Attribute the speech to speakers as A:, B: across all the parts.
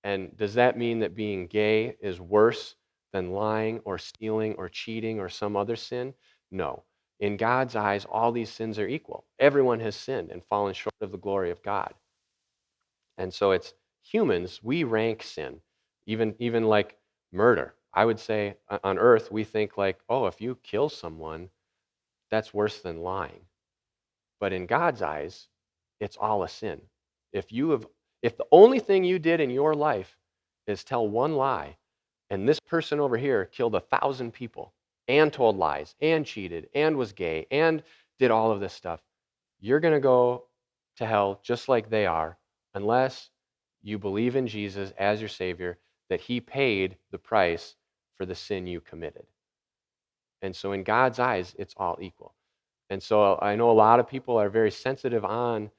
A: And does that mean that being gay is worse than lying or stealing or cheating or some other sin? No. In God's eyes, all these sins are equal. Everyone has sinned and fallen short of the glory of God. And so it's humans, we rank sin, even like murder. I would say on earth, we think like, oh, if you kill someone, that's worse than lying. But in God's eyes, it's all a sin. If you have if the only thing you did in your life is tell one lie, and this person over here killed 1,000 people and told lies and cheated and was gay and did all of this stuff, you're going to go to hell just like they are unless you believe in Jesus as your Savior, that He paid the price for the sin you committed. And so in God's eyes, it's all equal. And so I know a lot of people are very sensitive on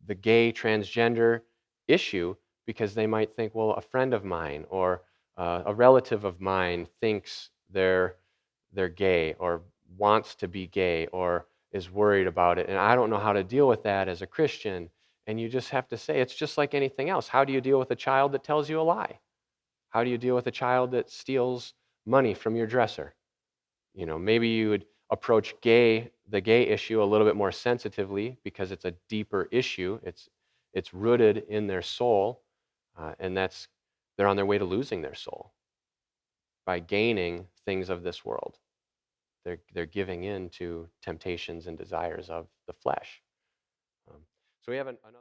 A: the gay transgender issue because they might think, well, a friend of mine or a relative of mine thinks they're gay or wants to be gay or is worried about it, and I don't know how to deal with that as a Christian. And you just have to say, it's just like anything else. How do you deal with a child that tells you a lie? How do you deal with a child that steals money from your dresser? Maybe you would approach the gay issue a little bit more sensitively because it's a deeper issue. It's rooted in their soul, and they're on their way to losing their soul by gaining things of this world. They're giving in to temptations and desires of the flesh. So we have another.